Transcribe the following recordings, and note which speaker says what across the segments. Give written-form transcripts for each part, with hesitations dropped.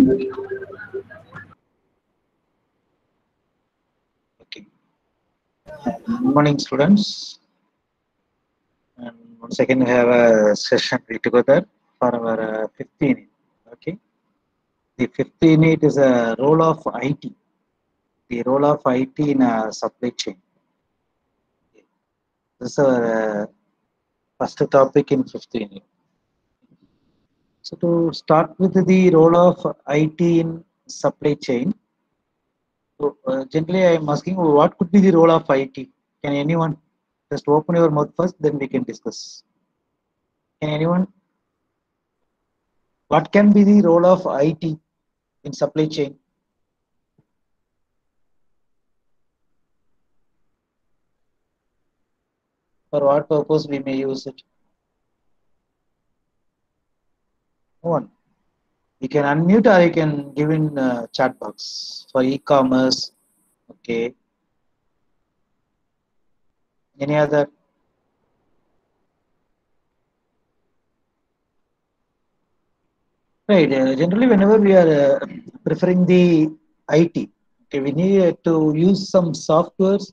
Speaker 1: Okay. Good morning, students. And once again, we have a session together for our 15. Okay. The 15 is a role of IT. The role of IT in a supply chain. This is our first topic in 15. So to start with the role of IT in supply chain. So generally, I am asking what could be the role of IT? Can anyone just open your mouth first, then we can discuss. Can anyone? What can be the role of IT in supply chain? For what purpose we may use it? No one. You can unmute or you can give in chat box for e-commerce. Okay. Any other? Right. Generally, whenever we are preferring the IT, okay, we need to use some softwares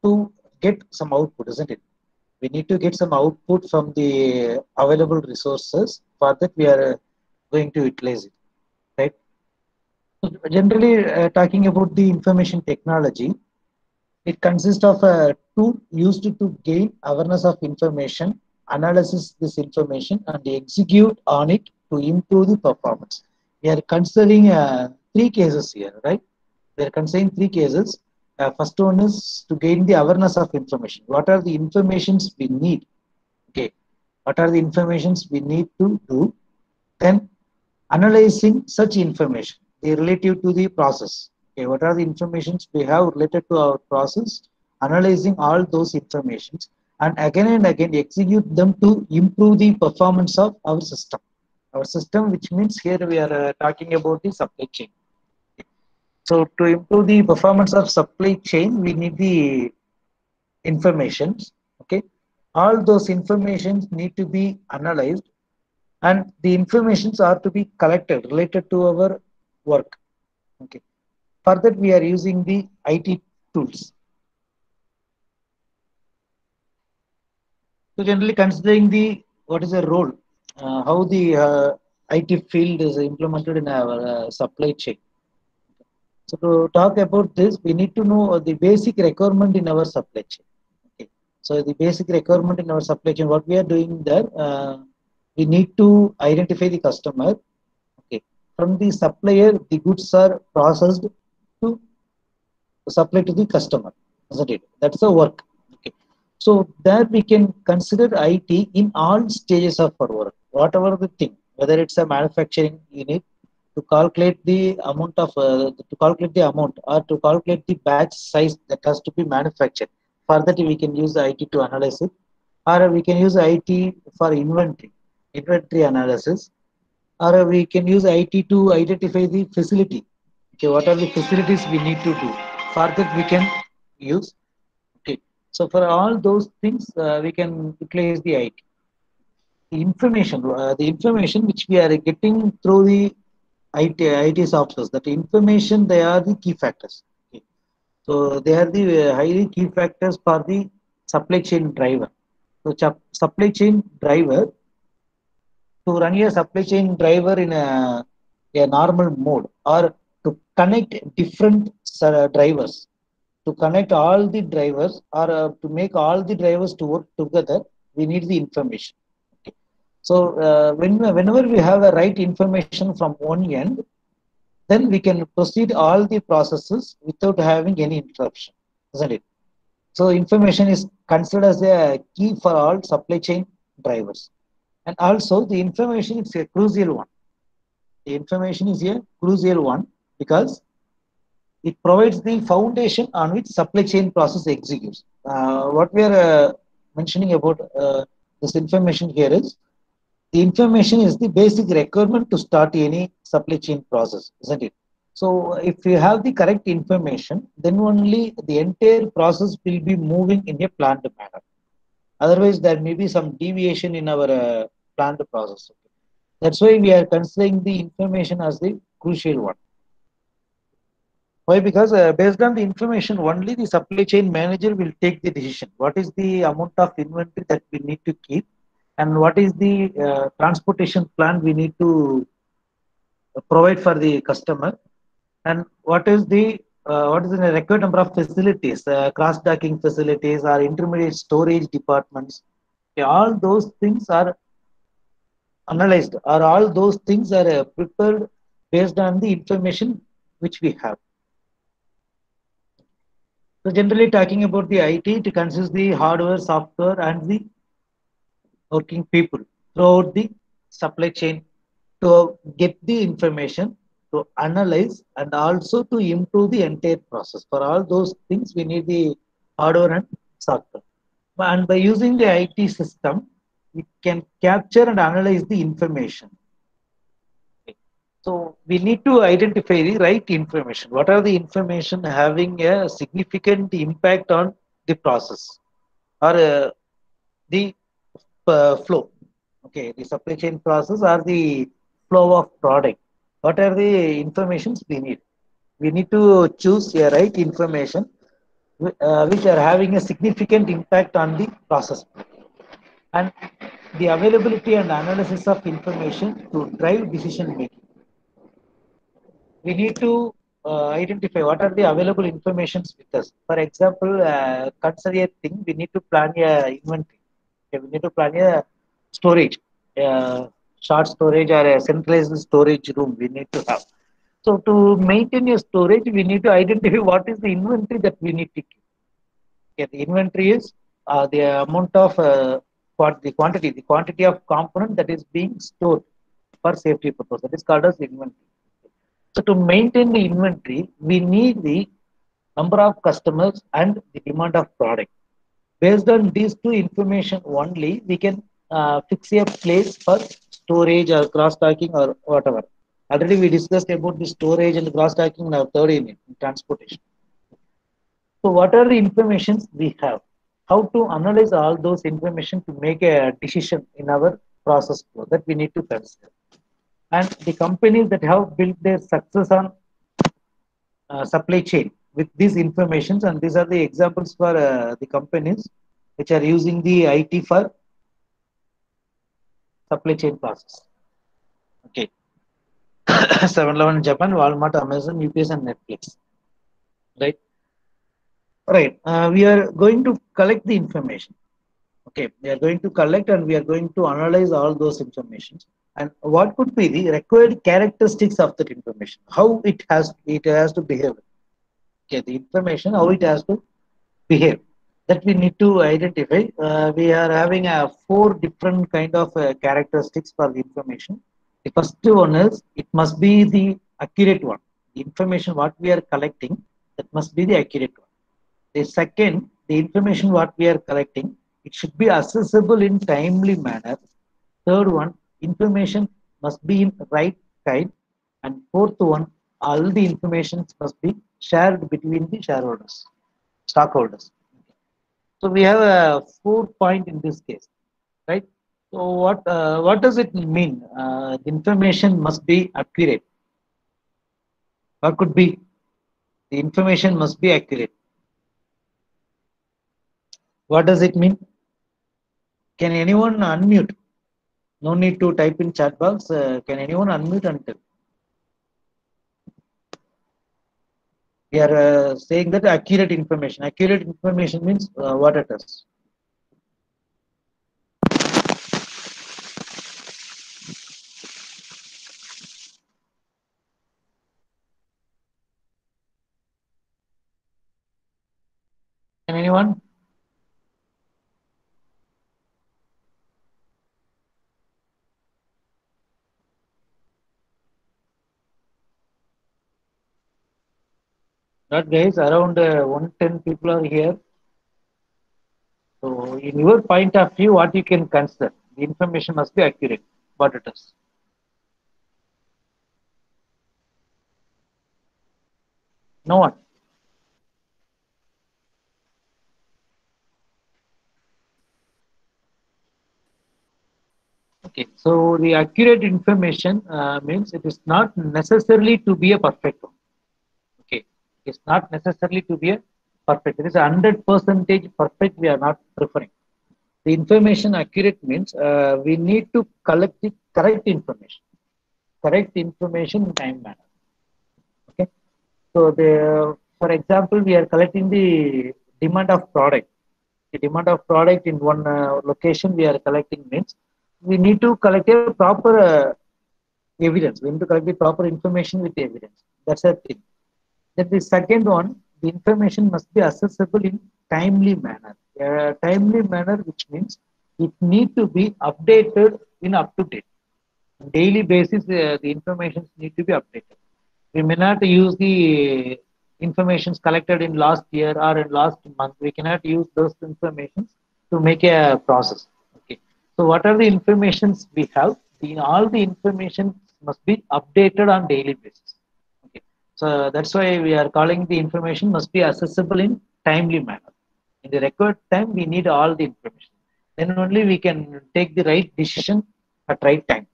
Speaker 1: to get some output, isn't it? We need to get some output from the available resources. For that, we are going to utilize it, right? So generally, talking about the information technology, it consists of a tool used to gain awareness of information, analysis this information, and execute on it to improve the performance. We are considering three cases here, right? We are considering three cases. First one is to gain the awareness of information. What are the informations we need? Okay, what are the informations we need to do? Then analyzing such information, they relative to the process. Okay, what are the informations we have related to our process? Analyzing all those informations and again execute them to improve the performance of our system. Our system, which means here we are talking about the supply chain. So to improve the performance of supply chain, we need the informations. Okay, all those informations need to be analyzed and the informations are to be collected related to our work. Okay. For that, we are using the IT tools. So generally considering the what is the role, how the IT field is implemented in our supply chain. So to talk about this, we need to know the basic requirement in our supply chain. Okay. So the basic requirement in our supply chain, what we are doing there, we need to identify the customer. Okay. From the supplier, the goods are processed to supply to the customer, isn't it? That's the work. Okay. So there we can consider IT in all stages of our work, whatever the thing, whether it's a manufacturing unit to calculate the amount of to calculate the amount or to calculate the batch size that has to be manufactured. For that we can use the IT to analyze it, or we can use IT for inventory analysis, or we can use IT to identify the facility. Okay, what are the facilities we need to do? For that we can use. Okay, so for all those things we can utilize the IT. The information which we are getting through the IT softwares, that information they are the key factors. Okay. So they are the highly key factors for the supply chain driver. So supply chain driver, to run a supply chain driver in a normal mode or to connect different drivers, to connect all the drivers or to make all the drivers to work together, we need the information. Okay. So whenever we have a right information from one end, then we can proceed all the processes without having any interruption, isn't it? So information is considered as a key for all supply chain drivers. And also the information is a crucial one. The information is a crucial one because it provides the foundation on which supply chain process executes. What we are mentioning about this information here is the information is the basic requirement to start any supply chain process, isn't it? So if you have the correct information, then only the entire process will be moving in a planned manner. Otherwise, there may be some deviation in our planned process. Okay. That's why we are considering the information as the crucial one. Why? Because based on the information only, the supply chain manager will take the decision. What is the amount of inventory that we need to keep, and what is the transportation plan we need to provide for the customer, and what is the required number of facilities, cross docking facilities or intermediate storage departments. Okay, all those things are analyzed, or all those things are prepared based on the information which we have. So generally talking about the IT, it consists the hardware, software, and the working people throughout the supply chain to get the information, to analyze, and also to improve the entire process. For all those things, we need the hardware and software. And by using the IT system, we can capture and analyze the information. So we need to identify the right information. What are the information having a significant impact on the process or the flow? Okay, the supply chain process or the flow of product. What are the informations we need? We need to choose a right information which are having a significant impact on the process, and the availability and analysis of information to drive decision making. We need to identify what are the available informations with us. For example, consider a thing, we need to plan a inventory. Okay, we need to plan a storage, short storage or a centralized storage room we need to have. So to maintain a storage, we need to identify what is the inventory that we need to keep. Okay, the inventory is the amount of the quantity of component that is being stored for safety purpose. That is called as inventory. So to maintain the inventory, we need the number of customers and the demand of product. Based on these two information only, we can fix a place for storage or cross docking or whatever. Already we discussed about the storage and cross docking in our third unit, in transportation. So what are the informations we have? How to analyze all those information to make a decision in our process flow that we need to consider. And the companies that have built their success on supply chain with these informations, and these are the examples for the companies which are using the IT for supply chain process. Okay, 7-Eleven in Japan, Walmart, Amazon, UPS, and Netflix. Right, right. We are going to collect the information. Okay, we are going to collect and we are going to analyze all those informations. And what could be the required characteristics of that information? How it has to behave. Okay, the information, how it has to behave, that we need to identify. We are having four different kind of characteristics for the information. The first one is it must be the accurate one. The information what we are collecting, that must be the accurate one. The second, the information what we are collecting, it should be accessible in timely manner. Third one, information must be in right time. And fourth one, all the information must be shared between the shareholders, stockholders. So we have a 4 point in this case, right? So what does it mean? The information must be accurate. What could be? The information must be accurate. What does it mean? Can anyone unmute? No need to type in chat box. Can anyone unmute and tell? We are saying that accurate information. Accurate information means what it is. Can anyone? Not guys, around 110 people are here. So in your point of view, what you can consider? The information must be accurate. What it is. No one. Okay, so the accurate information means it is not necessarily to be a perfect one. Okay, it's not necessarily to be a perfect. It is 100% perfect. We are not preferring. The information accurate means we need to collect the correct information in time manner. Okay, so for example, we are collecting the demand of product. The demand of product in one location we are collecting means we need to collect a proper evidence. We need to collect the proper information with evidence. That's a thing. Then the second one, the information must be accessible in timely manner. Timely manner, which means it need to be updated in up to date. On daily basis, the information need to be updated. We may not use the informations collected in last year or in last month. We cannot use those informations to make a process. Okay. So what are the informations we have? All the information must be updated on daily basis. Okay. So that's why we are calling the information must be accessible in timely manner. In the required time, we need all the information. Then only we can take the right decision at right time.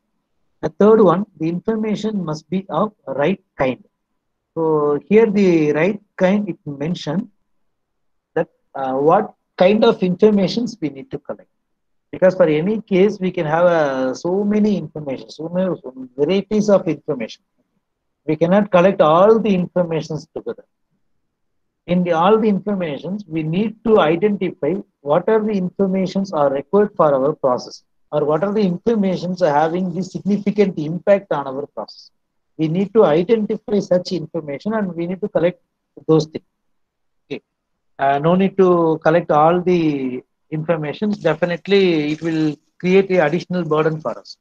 Speaker 1: The third one, the information must be of right kind. So here the right kind, it mentioned that what kind of informations we need to collect. Because for any case, we can have so many information, so many varieties of information. We cannot collect all the informations together. All the informations, we need to identify what are the informations are required for our process, or what are the informations are having the significant impact on our process. We need to identify such information and we need to collect those things. Okay. No need to collect all the informations. Definitely, it will create a additional burden for us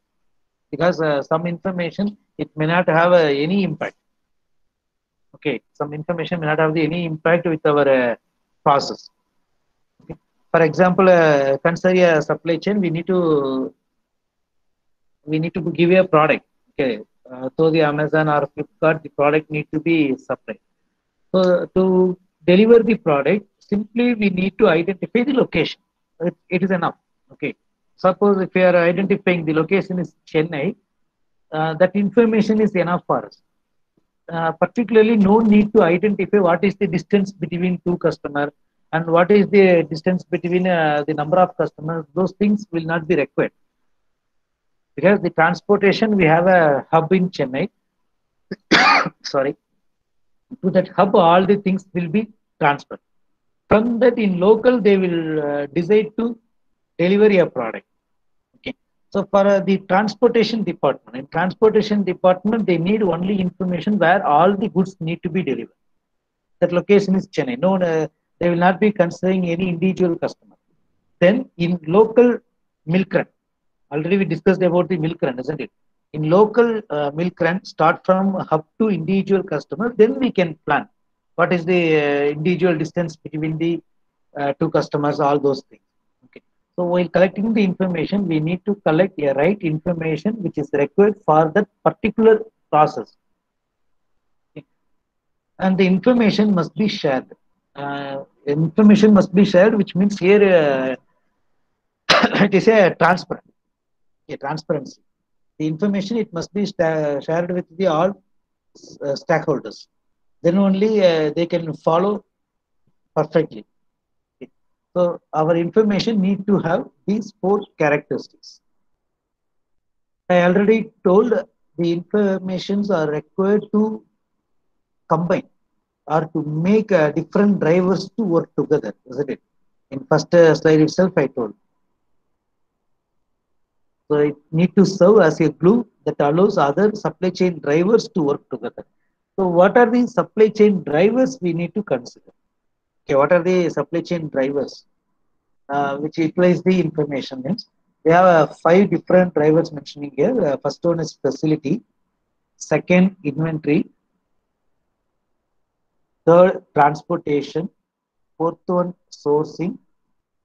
Speaker 1: because some information it may not have any impact. Okay, some information may not have any impact with our process. Okay. For example, consider a supply chain. We need to give a product. Okay, so the Amazon or Flipkart, the product need to be supplied. So to deliver the product, simply we need to identify the location. It is enough. Okay. Suppose if we are identifying the location is Chennai, that information is enough for us. Particularly, no need to identify what is the distance between two customers and what is the distance between the number of customers. Those things will not be required because the transportation we have a hub in Chennai. Sorry, to that hub, all the things will be transferred. From that, in local, they will decide to deliver a product. Okay. So for in transportation department, they need only information where all the goods need to be delivered. That location is Chennai. No, they will not be considering any individual customer. Then in local milk run, already we discussed about the milk run, isn't it? In local milk run, start from hub to individual customer, then we can plan what is the individual distance between the two customers, all those things. Okay. So while collecting the information, we need to collect a right information which is required for that particular process. Okay. And the information must be shared. Information must be shared, which means here it is a transparency. The information it must be shared with the all stakeholders. Then only they can follow perfectly. Okay. So our information need to have these four characteristics. I already told the informations are required to combine or to make different drivers to work together, isn't it? In first slide itself, I told. So it need to serve as a glue that allows other supply chain drivers to work together. So what are the supply chain drivers we need to consider? Okay, what are the supply chain drivers which utilize the information means? We have 5 different drivers mentioning here. First one is facility, second inventory, third transportation, fourth one sourcing,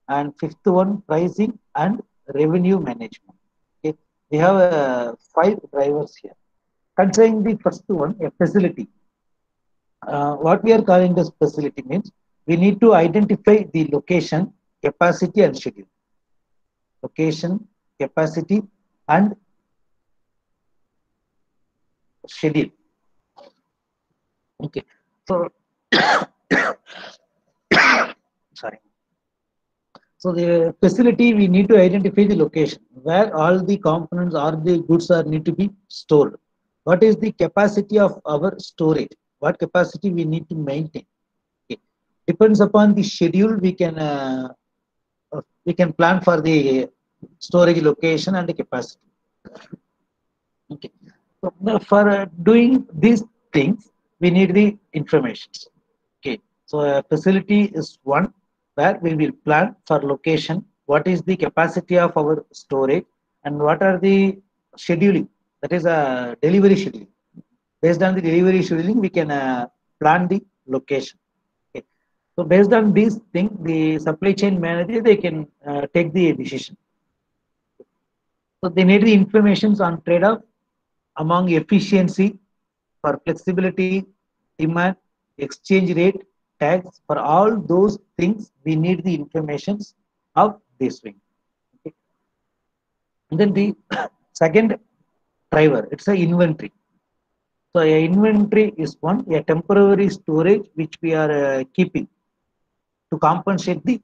Speaker 1: and fifth one pricing and revenue management. Okay, we have 5 drivers here. Considering the first one, a facility. What we are calling this facility means we need to identify the location, capacity, and schedule. Location, capacity, and schedule. Okay, so sorry. So the facility, we need to identify the location where all the components or the goods are need to be stored. What is the capacity of our storage? What capacity we need to maintain? Okay. Depends upon the schedule. We can plan for the storage location and the capacity. Okay. So for doing these things, we need the information. Okay. So a facility is one where we will plan for location, what is the capacity of our storage, and what are the scheduling. That is a delivery scheduling. Based on the delivery scheduling, we can plan the location. Okay. So based on these things, the supply chain manager they can take the decision. So they need the information on trade-off among efficiency for flexibility, demand, exchange rate, tax. For all those things, we need the information of this wing. Okay. And then the second driver, it's a inventory. So a inventory is one, a temporary storage which we are keeping to compensate the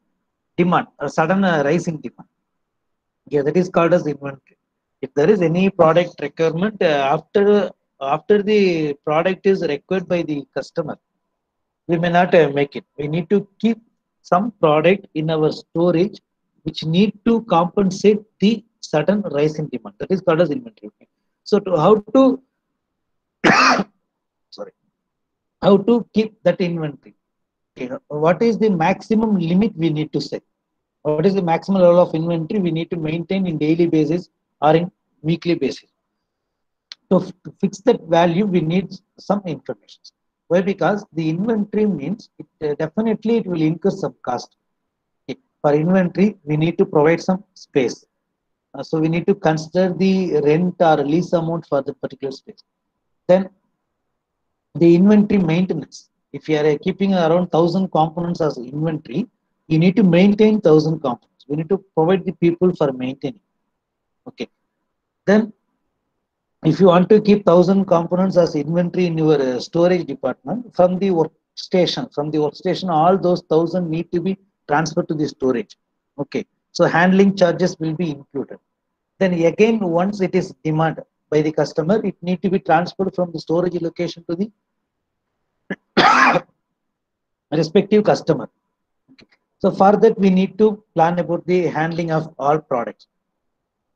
Speaker 1: demand, a sudden rising demand. Yeah, that is called as inventory. If there is any product requirement after the product is required by the customer, we may not make it. We need to keep some product in our storage which need to compensate the sudden rise in demand. That is called as inventory. Okay. So how to sorry, how to keep that inventory? Okay. What is the maximum limit we need to set? What is the maximum level of inventory we need to maintain in daily basis or in weekly basis? To fix that value, we need some information. Why? Because the inventory means definitely it will incur some cost. Okay. For inventory, we need to provide some space. So we need to consider the rent or lease amount for the particular space. Then the inventory maintenance. If you are keeping around 1,000 components as inventory, you need to maintain 1,000 components. We need to provide the people for maintaining. Okay. Then if you want to keep 1,000 components as inventory in your storage department, from the workstation, all those 1,000 need to be transferred to the storage. Okay. So handling charges will be included. Then again, once it is demanded by the customer, it need to be transferred from the storage location to the respective customer. Okay. So for that, we need to plan about the handling of all products.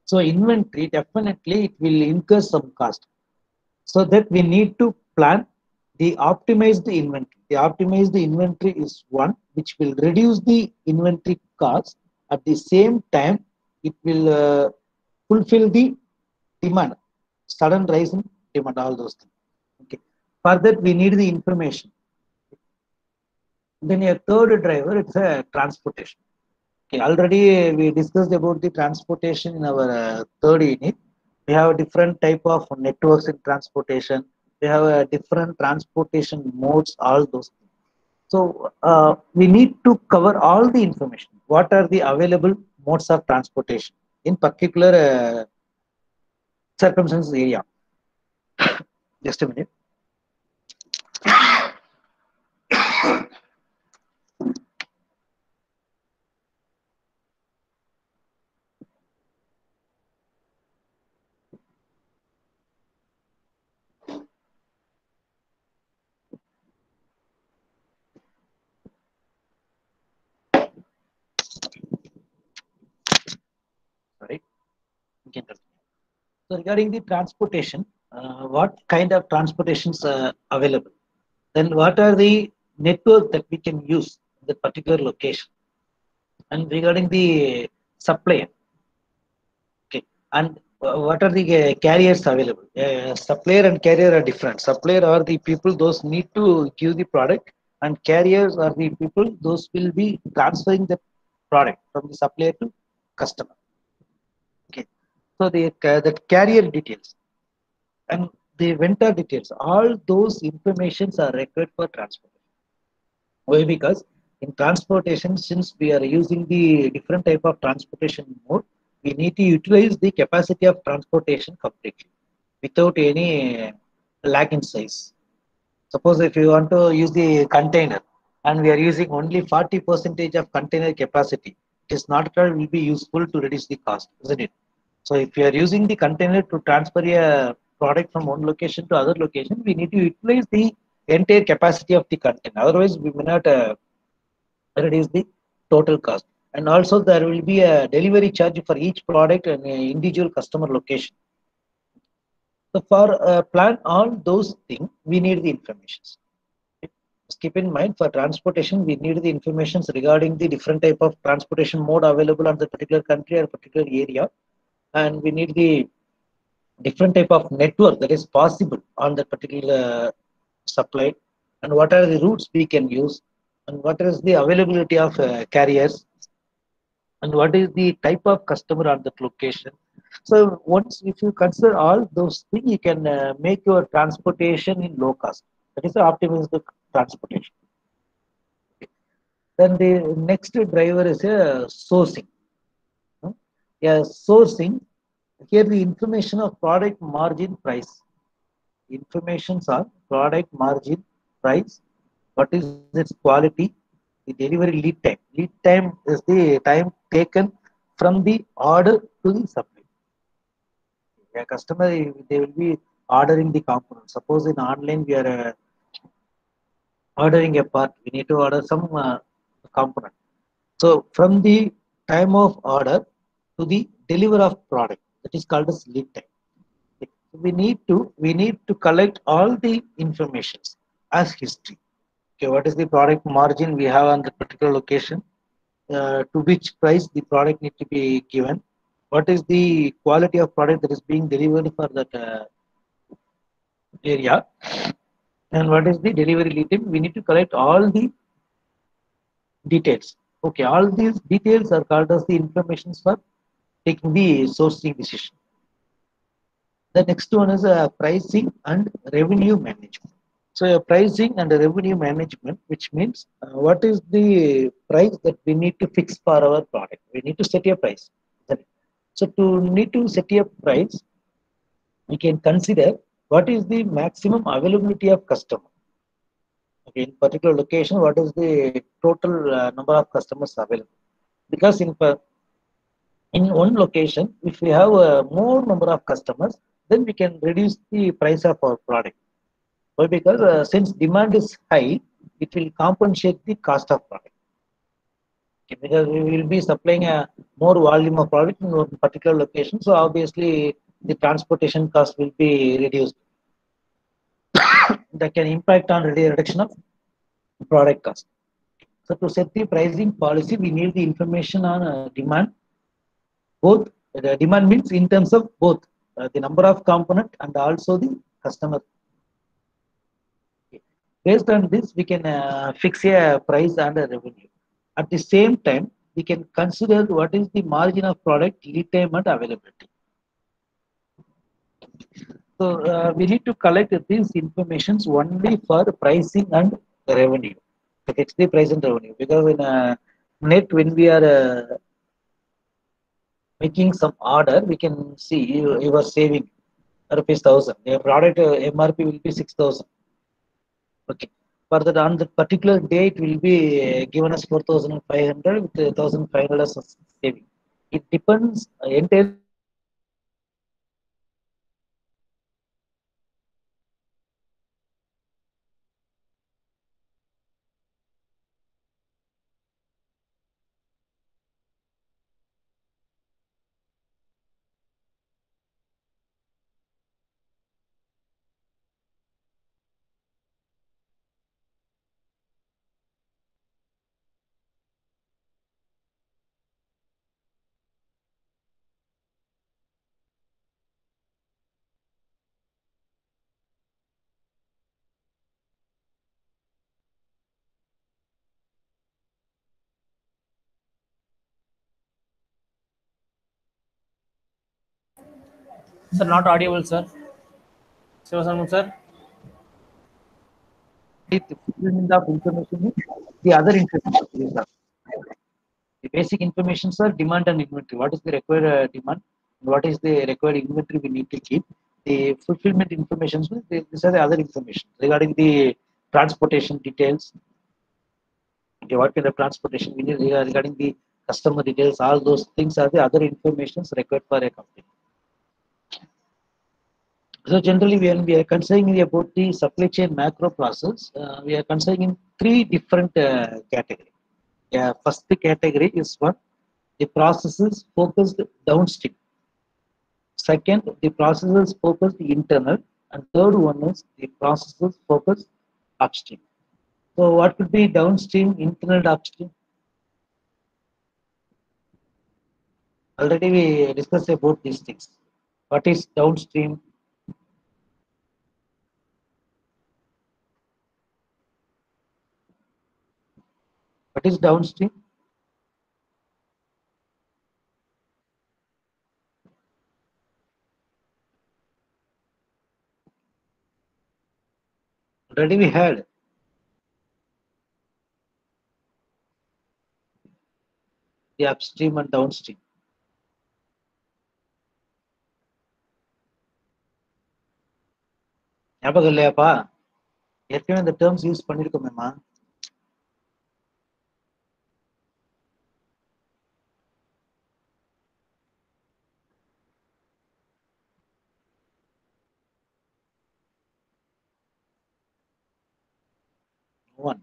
Speaker 1: So inventory, definitely it will incur some cost. So that we need to plan the optimized inventory. The optimized inventory is one which will reduce the inventory cost. At the same time, it will fulfill the demand, sudden rise in demand, all those things. Okay. For that, we need the information. Then a third driver, it's a transportation. Okay. Already we discussed about the transportation in our third unit. We have different type of networks in transportation. We have different transportation modes, all those things. So we need to cover all the information. What are the available modes of transportation in particular circumstances area? Just a minute. Sorry. So regarding the transportation, what kind of transportations available? Then what are the network that we can use in the particular location? And regarding the supplier, okay, and what are the carriers available? Supplier and carrier are different. Supplier are the people those need to give the product, and carriers are the people those will be transferring the product from the supplier to customer. Okay, so the carrier details and the vendor details, all those informations are required for transportation. Why? Because in transportation, since we are using the different type of transportation mode, we need to utilize the capacity of transportation completely without any lack in size. Suppose if you want to use the container and we are using only 40 percentage of container capacity, it is not at all will be useful to reduce the cost, isn't it? So if you are using the container to transfer a product from one location to other location, we need to utilize the entire capacity of the container. Otherwise, we may not reduce the total cost. And also there will be a delivery charge for each product and individual customer location. So for plan all those things, we need the information. Just keep in mind for transportation, we need the information regarding the different type of transportation mode available on the particular country or particular area, and we need the different type of network that is possible on that particular supply, and what are the routes we can use, and what is the availability of carriers, and what is the type of customer on that location. So once if you consider all those things, you can make your transportation in low cost. That is the optimistic transportation. Then the next driver is a sourcing. Yeah, sourcing. Here the information of product margin price. Informations are product margin price. What is its quality? The delivery lead time. Lead time is the time taken from the order to the supply. A customer they will be ordering the component. Suppose in online we are ordering a part, we need to order some component. So from the time of order to the deliver of product, that is called as lead time. We need to collect all the informations as history. Okay, what is the product margin we have on the particular location? To which price the product need to be given? What is the quality of product that is being delivered for that area? And what is the delivery lead time? We need to collect all the details. Okay, all these details are called as the informations for taking the sourcing decision. The next one is pricing and revenue management. So pricing and revenue management, which means what is the price that we need to fix for our product? We need to set a price. So to need to set a price, we can consider what is the maximum availability of customer. Okay, in particular location, what is the total number of customers available? Because in one location, if we have more number of customers, then we can reduce the price of our product. Why? Because since demand is high, it will compensate the cost of product. Okay, because we will be supplying a more volume of product in one particular location, so obviously the transportation cost will be reduced. That can impact on reduction of product cost. So to set the pricing policy, we need the information on demand. Both the demand means in terms of both the number of component and also the customer. Okay. Based on this, we can fix a price and a revenue. At the same time, we can consider what is the margin of product, lead time, and availability. So we need to collect these informations only for pricing and revenue. It's the price and revenue, because in net when we are making some order, we can see you are saving rupees 1,000. Your product MRP will be 6,000. Okay. For that on the particular day, it will be given us 4,500 with 1,500 as saving. It depends entirely on the
Speaker 2: Sir, not audible, sir. Sivasanmukh, sir.
Speaker 1: fulfillment of information is the other information. The basic informations are demand and inventory. What is the required demand? What is the required inventory we need to keep? The fulfillment information. These are the other information regarding the transportation details. Okay, what kind of transportation we need regarding the customer details. All those things are the other informations required for a company. So generally, when we are considering about the supply chain macro process, we are considering in three different categories. Yeah, first category is one, the processes focused downstream. Second, the processes focused internal, and third one is the processes focused upstream. So what could be downstream, internal, upstream? Already we discussed about these things. What is downstream? What is downstream? Already we had the upstream and downstream. ஞாபகம் இல்லையாப்பா? ஏற்கனவே இந்த terms use பண்ணிருக்கோமேமா. One.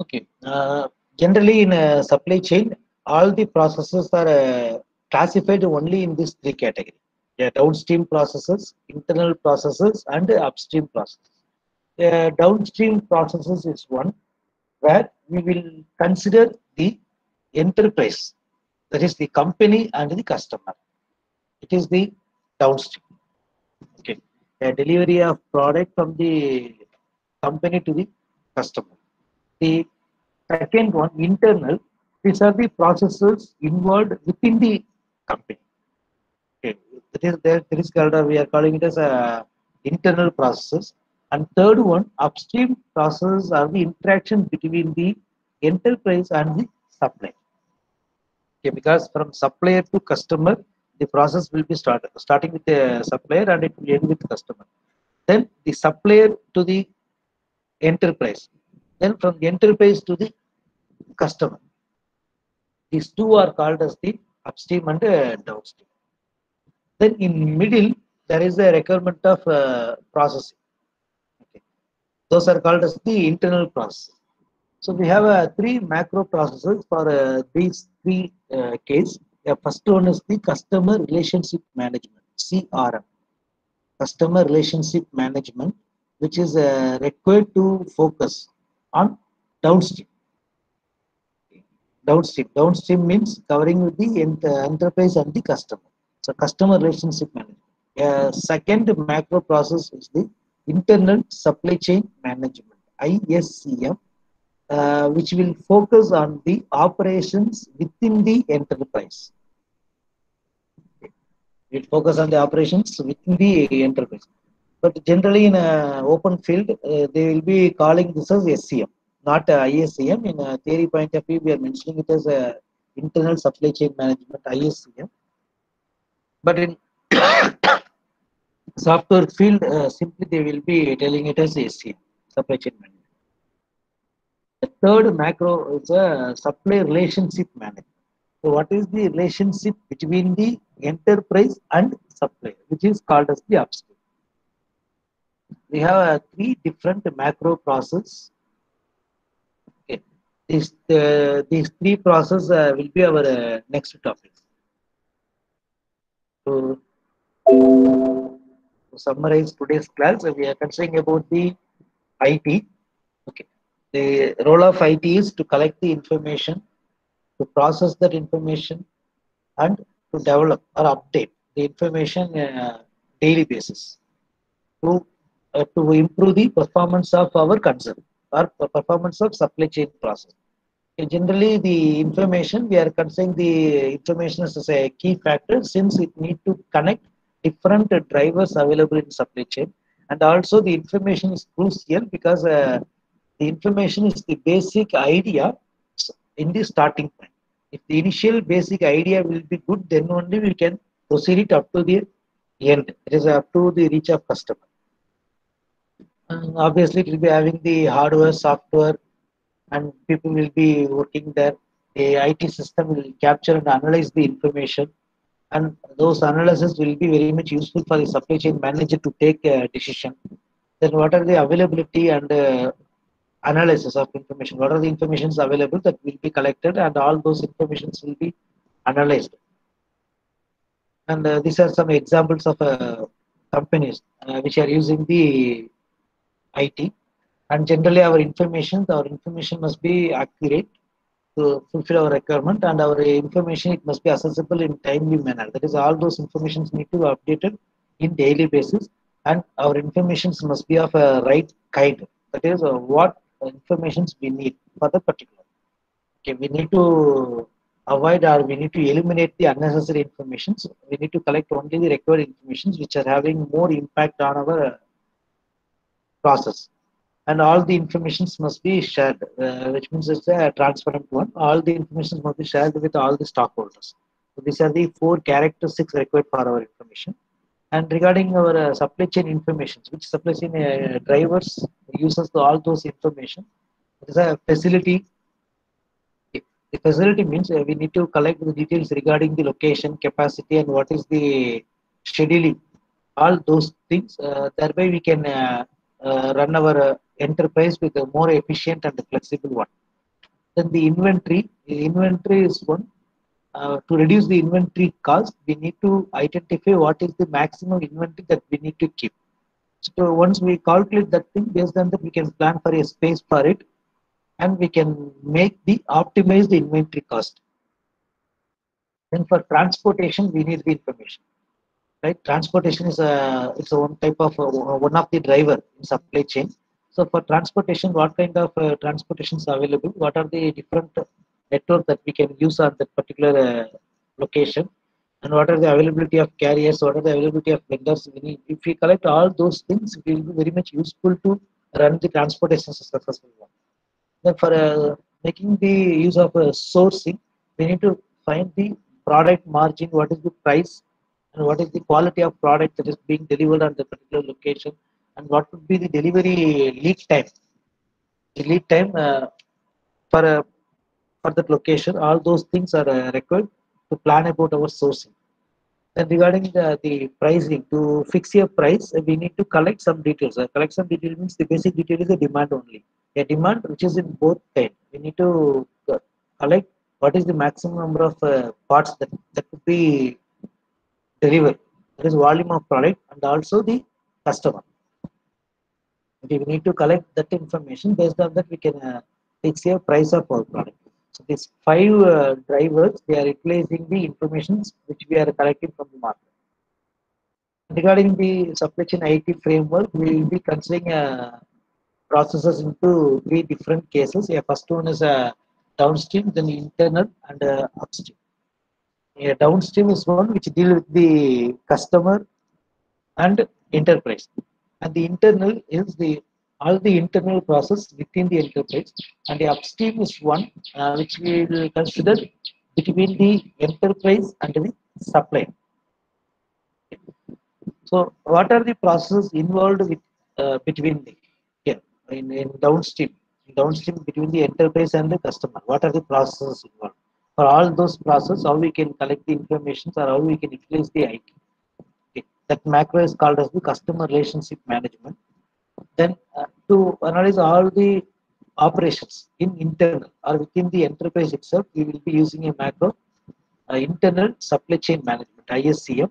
Speaker 1: Okay. Generally, in a supply chain, all the processes are classified only in these three categories. Yeah, downstream processes, internal processes, and upstream processes. Downstream processes is one where we will consider the enterprise, that is the company and the customer. It is the downstream. Okay. Delivery of product from the company to the customer. The second one, internal, these are the processes involved within the company. Okay. That is called, we are calling it as internal processes. And third one, upstream processes are the interaction between the enterprise and the supplier. Okay, because from supplier to customer, the process will be starting with the supplier and it will end with the customer. Then the supplier to the enterprise. Then from the enterprise to the customer. These two are called as the upstream and downstream. Then in middle, there is a requirement of processing. Okay. Those are called as the internal process. So we have three macro processes for these three cases. The first one is the customer relationship management, CRM. Customer relationship management, which is required to focus on downstream. Downstream means covering with the enterprise and the customer. So customer relationship management. Second macro process is the internal supply chain management, ISCM, which will focus on the operations within the enterprise. It focus on the operations within the enterprise. But generally in open field, they will be calling this as SCM, not ISCM. In a theory point of view, we are mentioning it as internal supply chain management, ISCM. But in software field, simply they will be telling it as SCM, supply chain management. The third macro is a supply relationship management. So what is the relationship between the enterprise and supplier, which is called as the upstream. We have three different macro process. Okay. These three process will be our next topic. So, to summarize today's class, we are considering about the IT. Okay. The role of IT is to collect the information, to process that information, and to develop or update the information daily basis to improve the performance of our concern or performance of supply chain process. Okay, generally, the information, we are considering the information as a key factor since it need to connect different drivers available in supply chain, and also the information is crucial because the information is the basic idea in the starting point. If the initial basic idea will be good, then only we can proceed it up to the end. It is up to the reach of customer. Obviously, it will be having the hardware, software, and people will be working there. The IT system will capture and analyze the information, and those analysis will be very much useful for the supply chain manager to take a decision. Then, what are the availability and analysis of information? What are the informations available that will be collected, and all those informations will be analyzed. And these are some examples of companies which are using the IT. And generally, our information must be accurate to fulfill our requirement, and our information it must be accessible in timely manner. That is, all those informations need to be updated in daily basis, and our informations must be of a right kind. That is, what informations we need for the particular. Okay, we need to avoid or we need to eliminate the unnecessary informations. We need to collect only the required informations which are having more impact on our process. And all the informations must be shared, which means it's a transparent one. All the information must be shared with all the stockholders. So these are the four characteristics required for our information. And regarding our supply chain information, which supply chain drivers uses all those information. It is a facility. The facility means we need to collect the details regarding the location, capacity, and what is the scheduling. All those things. Thereby, we can run our enterprise with a more efficient and flexible one. Then the inventory is one. To reduce the inventory cost, we need to identify what is the maximum inventory that we need to keep. So once we calculate that thing, based on that, we can plan for a space for it, and we can make the optimize the inventory cost. Then for transportation, we need the information. Right, transportation is a it's a one type of one of the driver in supply chain. So for transportation, what kind of transportations are available? What are the different network that we can use on that particular location? And what are the availability of carriers? What are the availability of vendors? We need, if we collect all those things, it will be very much useful to run the transportation successful one. Then for making the use of sourcing, we need to find the product margin, what is the price, and what is the quality of product that is being delivered on the particular location, and what would be the delivery lead time. The lead time for for that location, all those things are required to plan about our sourcing. And regarding the pricing, to fix your price, we need to collect some details. Collect some detail means the basic detail is the demand only. A demand which is in both time. We need to collect what is the maximum number of parts that could be delivered. That is volume of product and also the customer. Okay, we need to collect that information. Based on that, we can fix a price of our product. So these five drivers, they are replacing the information which we are collecting from the market. Regarding the supply chain IT framework, we will be considering processes into three different cases. First one is downstream, then internal, and upstream. Downstream is one which deal with the customer and enterprise, and the internal is the all the internal process within the enterprise, and the upstream is one which we will consider between the enterprise and the supplier. So, what are the processes involved with between the here in downstream? Downstream between the enterprise and the customer. What are the processes involved? For all those processes, how we can collect the information or how we can utilize the IT. Okay. That macro is called as the customer relationship management. Then to analyze all the operations in internal or within the enterprise itself, we will be using a macro internal supply chain management ISCM,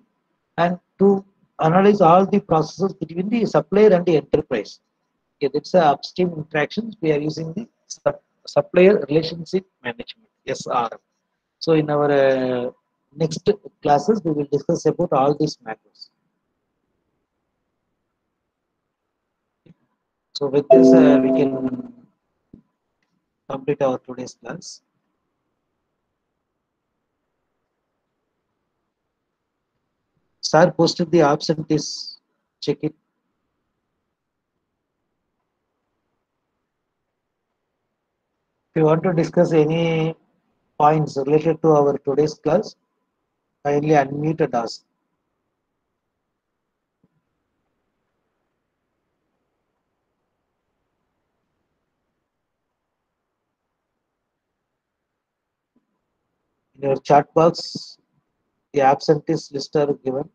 Speaker 1: and to analyze all the processes between the supplier and the enterprise. Okay, that's the upstream interactions. We are using the supplier relationship management SRM. So in our next classes, we will discuss about all these macros. So with this, we can complete our today's class. Sir posted the absentees. Check it. If you want to discuss any points related to our today's class, kindly unmute and ask. In your chat box, the absentees list are given.